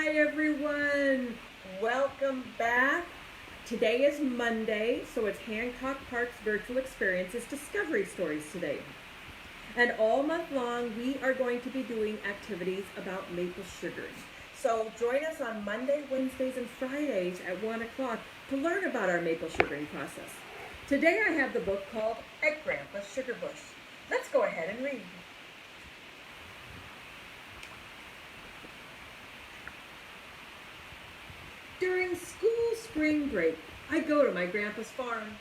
Hi everyone, welcome back. Today is Monday, so it's Hancock Park's virtual experiences Discovery Stories today. And all month long, we are going to be doing activities about maple sugaring. So join us on Monday, Wednesdays, and Fridays at 1 o'clock to learn about our maple sugaring process. Today I have the book called At Grandpa's Sugar Bush. Let's go ahead and read. During school spring break, I go to my grandpa's farm.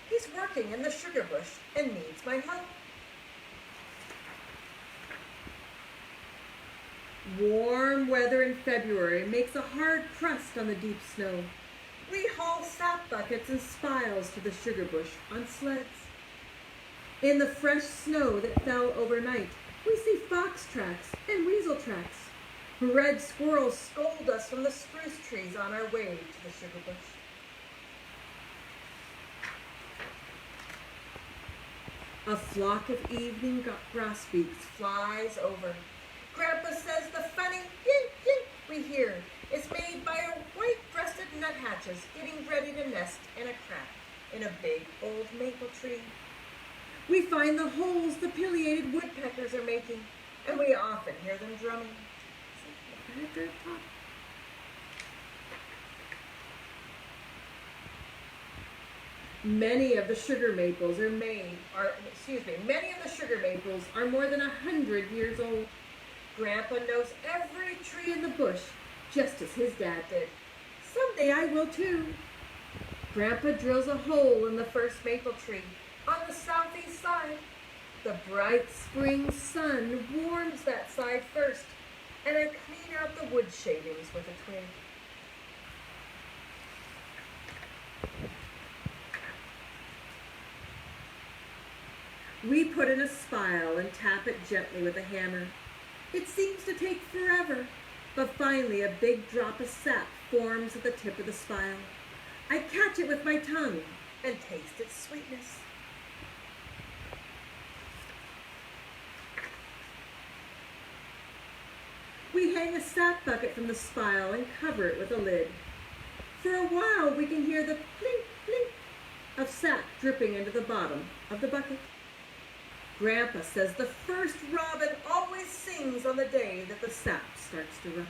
He's working in the sugar bush and needs my help. Warm weather in February makes a hard crust on the deep snow. We haul sap buckets and spiles to the sugar bush on sleds. In the fresh snow that fell overnight, we see fox tracks and weasel tracks. Red squirrels scold us from the spruce trees on our way to the sugar bush. A flock of evening grosbeaks flies over. Grandpa says the funny yink yink we hear is made by our white-breasted nuthatches getting ready to nest in a crack in a big old maple tree. We find the holes the pileated woodpeckers are making, and we often hear them drumming. Many of the sugar maples are more than 100 years old. Grandpa knows every tree in the bush, just as his dad did. Someday I will too. Grandpa drills a hole in the first maple tree on the southeast side. The bright spring sun warms that side first, and I clean out the wood shavings with a twig. We put in a spile and tap it gently with a hammer. It seems to take forever, but finally a big drop of sap forms at the tip of the spile. I catch it with my tongue and taste its sweetness. We hang a sap bucket from the spile and cover it with a lid. For a while we can hear the plink, plink of sap dripping into the bottom of the bucket. Grandpa says the first robin always sings on the day that the sap starts to run.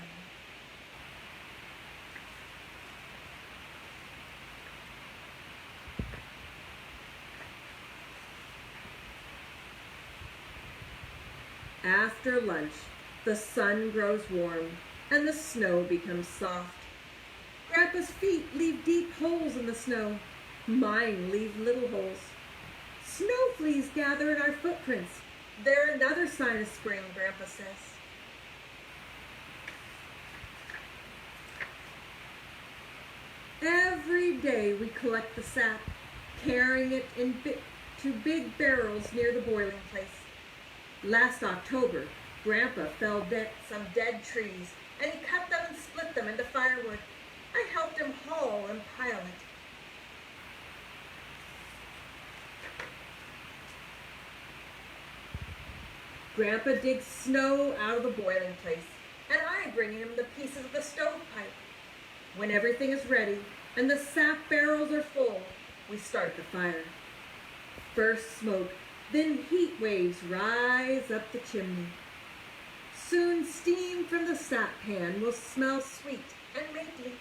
After lunch, the sun grows warm and the snow becomes soft. Grandpa's feet leave deep holes in the snow. Mine leave little holes. Snow fleas gather in our footprints. They're another sign of spring, Grandpa says. Every day we collect the sap, carrying it to big barrels near the boiling place. Last October, Grandpa felled some dead trees, and he cut them and split them into firewood. I helped him haul and pile it. Grandpa digs snow out of the boiling place, and I bring him the pieces of the stovepipe. When everything is ready and the sap barrels are full, we start the fire. First smoke, then heat waves rise up the chimney. Soon steam from the sap pan will smell sweet and mapley.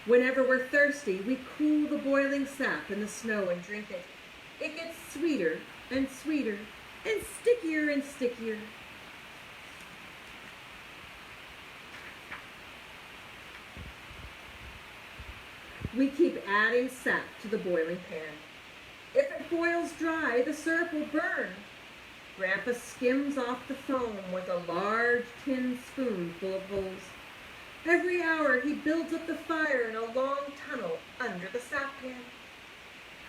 Whenever we're thirsty, we cool the boiling sap in the snow and drink it. It gets sweeter and sweeter and stickier and stickier. We keep adding sap to the boiling pan. If it boils dry, the syrup will burn. Grandpa skims off the foam with a large tin spoon full of holes. Every hour he builds up the fire in a long tunnel under the sap pan.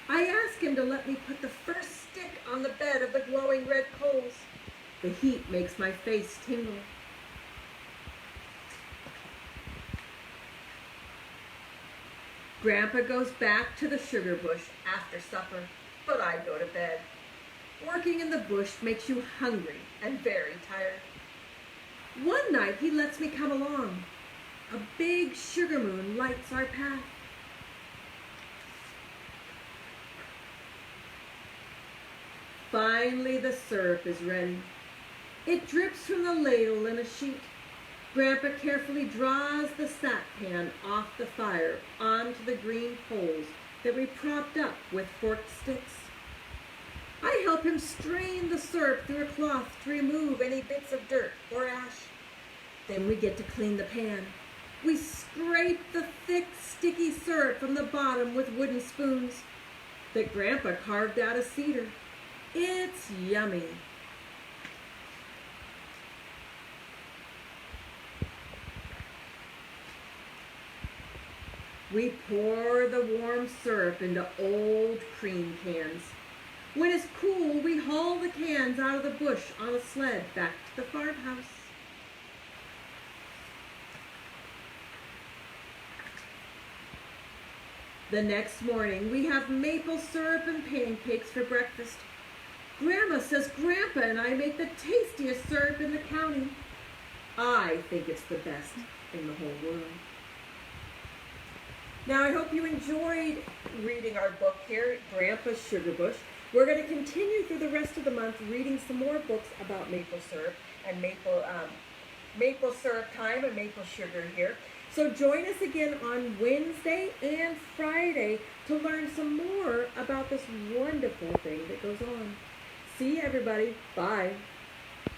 I ask him to let me put the first stick on the bed of the glowing red coals. The heat makes my face tingle. Grandpa goes back to the sugar bush after supper, but I go to bed. Working in the bush makes you hungry and very tired. One night he lets me come along. a big sugar moon lights our path. Finally, the syrup is ready. It drips from the ladle in a sheet. Grandpa carefully draws the sap pan off the fire onto the green poles that we propped up with forked sticks. I help him strain the syrup through a cloth to remove any bits of dirt or ash. Then we get to clean the pan. We scrape the thick, sticky syrup from the bottom with wooden spoons that Grandpa carved out of cedar. It's yummy. We pour the warm syrup into old cream cans. When it's cool, we haul the cans out of the bush on a sled back to the farmhouse. The next morning, we have maple syrup and pancakes for breakfast. Grandma says Grandpa and I make the tastiest syrup in the county. I think it's the best in the whole world. Now, I hope you enjoyed reading our book here, Grandpa's Sugar Bush. We're going to continue through the rest of the month reading some more books about maple syrup and maple syrup time and maple sugar here. So join us again on Wednesday and Friday to learn some more about this wonderful thing that goes on. See you, everybody. Bye.